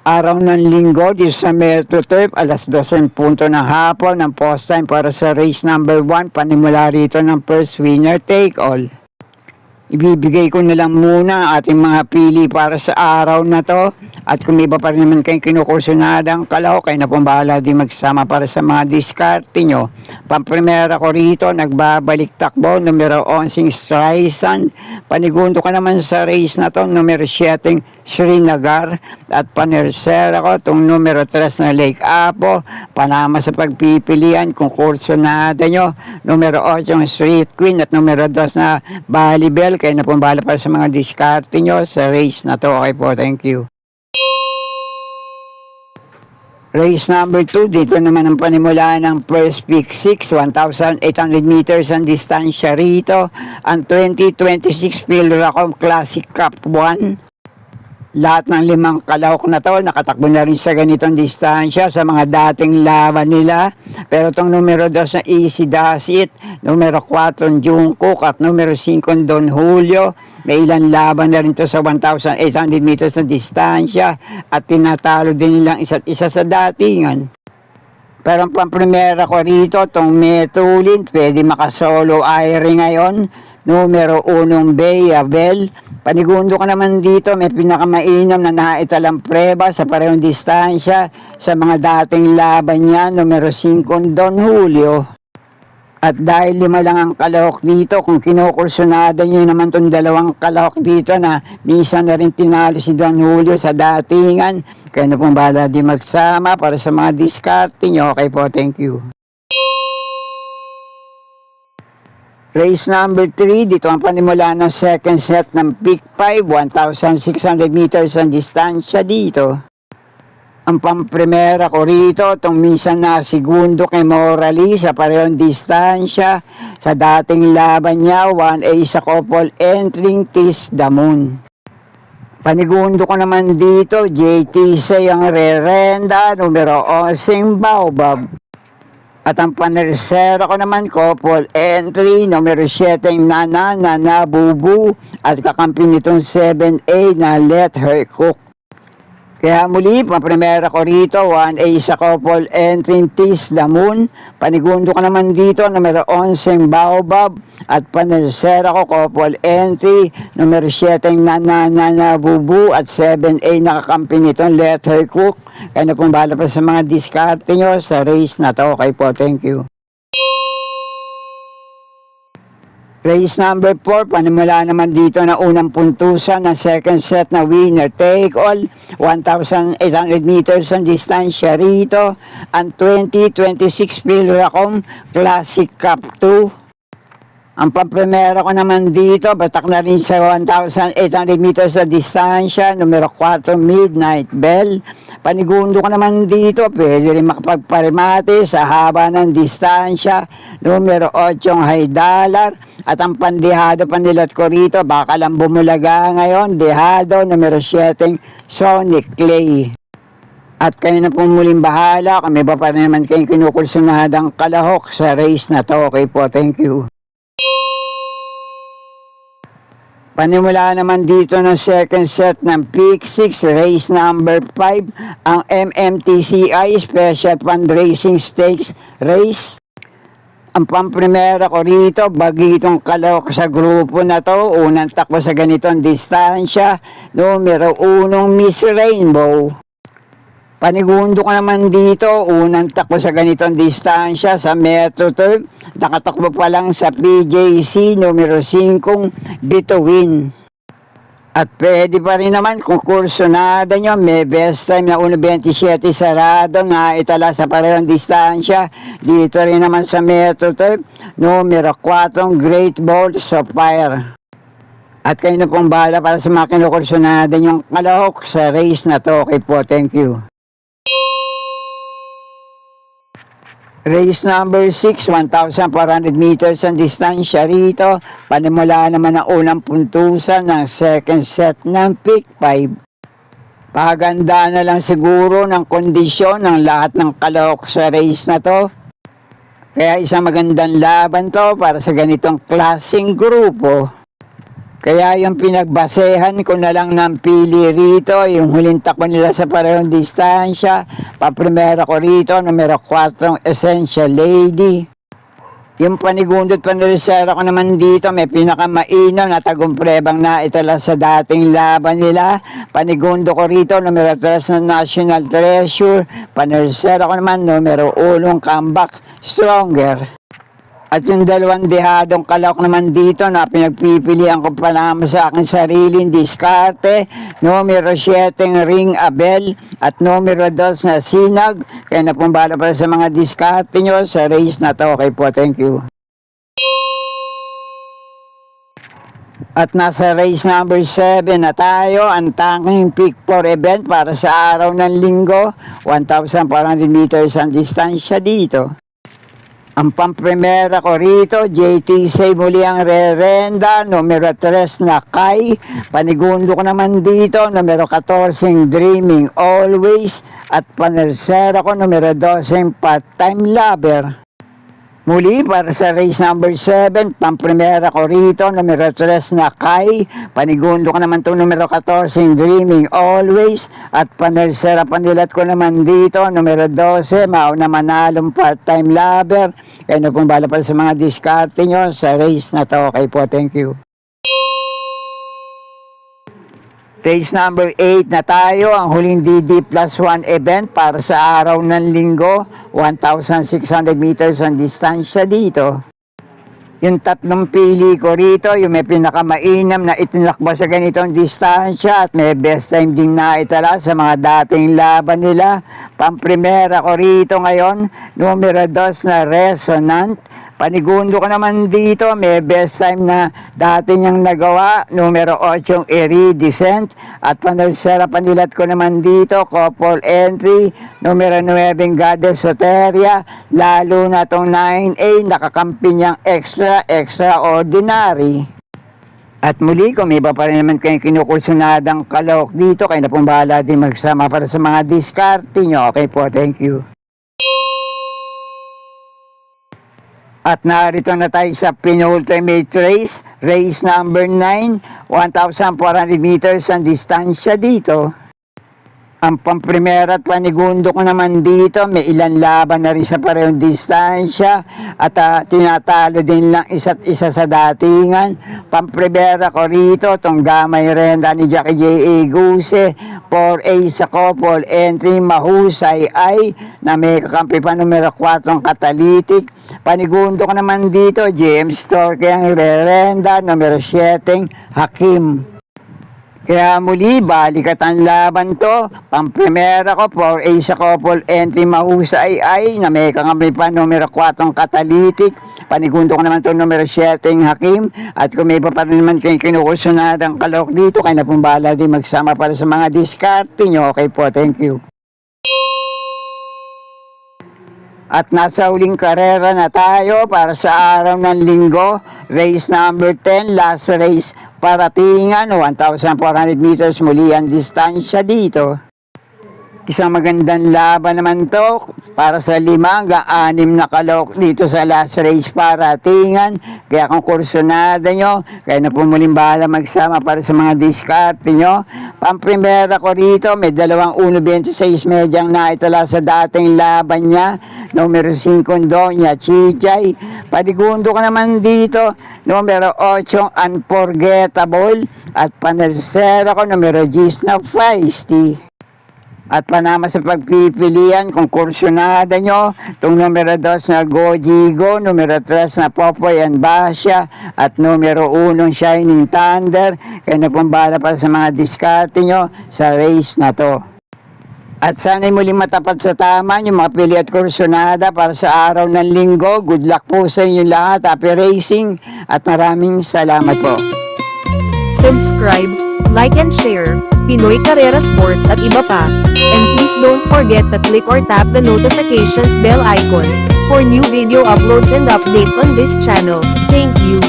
Araw ng linggo dito sa Metro Turf, alas 12 punto ng hapon ng post time para sa race number 1, panimula rito ng first winner take all. Ibibigay ko na lang muna ang ating mga pili para sa araw na to. At kung may iba pa rin naman kayong kinukursunadang kalahok, kayo na pong bahala din magsama para sa mga diskarte nyo. Pamprimera ko rito, nagbabalik takbo, numero 11 Streisand. Panigundo ka naman sa race na to, numero 7 Srinagar. At panersera ko, itong numero 3 na Lake Apo. Panama sa pagpipilian, kung kursunada nyo, numero 8 Street Queen at numero 2 na Balibel. Kayo na pong bahala para sa mga diskarte nyo sa race na to. Okay po, thank you. Race number 2, dito naman ang panimula ng first pick 6, 1,800 meters ang distansya rito. Ang 2026 Philracom Classic Cup 1. Lahat ng 5 kalahok na to, nakatakbo na rin sa ganitong distansya sa mga dating laban nila. Pero itong numero 2 na Easy Dasit, numero 4 Jungkook at numero 5 Don Julio, may ilang laban na rin to sa 1,800 meters na distansya at tinatalo din nilang isa't isa sa datingan. Pero ang pamprimera ko rito, itong Metulin, pwede makasolo airing ngayon. Numero 1 Bea Bell. Panigundo ka naman dito, may pinakamainam na naitalang preba sa parehong distansya sa mga dating laban niya, numero 5 Don Julio. At dahil 5 lang ang kalahok dito, kung kinukursunada niyo naman itong 2 kalahok dito na minsan na rin tinalo si Don Julio sa datingan, kaya na pong bahala di magsama para sa mga diskarte niyo. Okay po, thank you. Race number 3, dito ang panimula ng second set ng pick 5, 1,600 meters ang distansya dito. Ang pamprimera ko rito, itong minsan na segundo kay Morali sa parehong distansya. Sa dating laban niya, 1A sa couple entering Tis the Moon. Panigundo ko naman dito, JTC ang Rerenda, numero 11 Baobab. At ang panersero ko naman, couple entry, numero 7 Nana Bubu at kakampi nitong 7A na Let Her Cook. Kaya muli, paprimera ko rito, 1A sa couple entry Tis the Moon. Panigundo ko naman dito, numero 11 Baobab at panersero ko, couple entry, numero 7 Nana Bubu at 7A na kakampi nitong Let Her Cook. Kaya na pong bahala pa sa mga diskarte nyo sa race na to. Okay po, thank you. Race number 4, panimula naman dito na unang puntusan ng second set na winner take all. 1,800 meters ang distansya rito. Ang 2026 Philracom Classic Cup 2. Ang pamprimera ko naman dito, batak na rin sa 1,800 meters sa distansya, numero 4 Midnight Bell. Panigundo ko naman dito, pwede rin makapagparimate sa haba ng distansya, numero 8 High Dollar. At ang pandehado panilat ko rito, baka lang bumulaga ngayon, dehado, numero 7 Sonic Clay. At kayo na pong muling bahala, kami ba pa naman kayong kinukursunadang kalahok sa race na to. Okay po, thank you. Panimula naman dito ng second set ng pick 6, race number 5, ang MMTCI Special Fundraising Stakes Race. Ang pamprimera ko rito, bagitong kalahok sa grupo na to, unang takbo sa ganitong distansya, numero 1 Miss Rainbow. Panigundo ko naman dito, unang takbo sa ganitong distansya sa Metro Turf. Nakatakbo pa lang sa PJC, numero 5, Bituin. At pwede pa rin naman kung kursunada nyo, may best time na 1.27 sarado na itala sa parehong distansya. Dito rin naman sa Metro Turf, numero 4, Great Balls of Fire. At kayo na pong bahala para sa mga kinukursunada nyong kalahok sa race na to. Okay po, thank you. Race number 6, 1,400 meters ang distansya rito. Panimula naman ang unang puntusan ng second set ng pick 5. Paganda na lang siguro ng kondisyon ng lahat ng kalahok sa race na to. Kaya isang magandang laban to para sa ganitong klaseng grupo. Kaya yung pinagbasehan ko na lang ng pili rito, yung huling takbo nila sa parehong distansya. Paprimera ko rito, numero 4, Essential Lady. Yung panigundot panulisera ko naman dito, may pinakamainaw na tagumprebang naitala sa dating laban nila. Panigundo ko rito, numero 3 na National Treasure. Panulisera ko naman, numero 1, Comeback Stronger. At yung dalawang dehadong kalawak naman dito na pinagpipilian ko pa naman sa aking sariling diskarte, numero 7 Ring Abel at numero 2 na Sinag. Kaya napumbala pa sa mga diskarte nyo sa race na to. Okay po, thank you. At nasa race number 7 na tayo, ang tanging pick for event para sa araw ng linggo, 1,400 meters ang distansya dito. Ang pamprimera ko rito, JTC muli ang rerenda, numero 3 na Kai. Panigundo ko naman dito, numero 14 Dreaming Always. At panersera ko, numero 12 Part-Time Lover. Muli para sa race number 7, pamprimera ko rito, numero 3 na Kai. Panigundo ko naman itong numero 14, Dreaming Always. At panersera panilat ko naman dito, numero 12, Mauna Manalong Part-Time Lover. Kaya na pong bala pa sa mga diskarte nyo sa race na to. Okay po, thank you. Race number 8 na tayo, ang huling DD plus 1 event para sa araw ng linggo, 1,600 meters ang distansya dito. Yung tatlong pili ko rito, yung may pinakamainam na itinakbo sa ganitong distansya at may best time din na itala sa mga dating laban nila. Pamprimera ko rito ngayon, numero 2 na Resonant. Panigundo ko naman dito, may best time na dati niyang nagawa, numero 8 Iridescent. At panulisera panilat ko naman dito, couple entry, numero 9 Goddess Soteria. Lalo na itong 9A, nakakampi niyang extraordinary. At muli, kung may iba pa rin naman kayong kinukursunadang kalawak dito, kayo na pong bahala din magsama para sa mga diskarte nyo. Okay po, thank you. At narito na tayo sa penultimate race, race number 9, 1,400 meters ang distansya dito. Ang pamprimera at panigundo ko naman dito, may ilan laban na rin sa parehong distansya at tinatalo din lang isa't isa sa datingan. Pamprimera ko rito, itong gamay renda ni Jackie J.A. Guse, 4A sa couple entry, mahusay ay na may kakampi pa numero 4 Catalytic. Panigundo ko naman dito, GM Store kayang rerenda, numero 7 Hakim. Kaya muli, balikat ang laban to. Pamprimera ko, 4A sa couple entry, mahusay ay na may kakampi pa numero 4 Catalytic. Panigundo ko naman to numero 7 Hakim. At kung may iba pa rin naman kayong kinukusunadang kalok dito, kayo na pong bahala din magsama para sa mga diskarte nyo. Okay po, thank you. At nasa huling karera na tayo para sa araw ng linggo, race number 10, last race, paratingan, 1,400 meters muli ang distansya dito. Isang magandang laban naman to para sa 5 hanggang 6 na kalok dito sa last race paratingan. Kaya kung kursunada nyo, kaya na po muling bahala magsama para sa mga diskarte nyo. Pamprimera ko rito, may 2-1-26 medyang naitala sa dating laban niya. Numero 5 Doña Chichay. Panigundo ko naman dito, numero 8 Unforgettable. At panersera ko, numero 10 na Feisty. At panama sa pagpipilian, kung kursunada nyo, itong numero 2 na Gojigo, numero 3 na Popoy and Basya, at numero 1 Shining Thunder. Kaya na pong bahala para sa mga diskarte nyo sa race na to. At sana'y muling matapat sa tama yung mga pili at kursunada para sa araw ng linggo. Good luck po sa inyo lahat. Happy racing at maraming salamat po. Subscribe, like and share, Pinoy Carrera Sports at iba pa. And please don't forget to click or tap the notifications bell icon for new video uploads and updates on this channel. Thank you.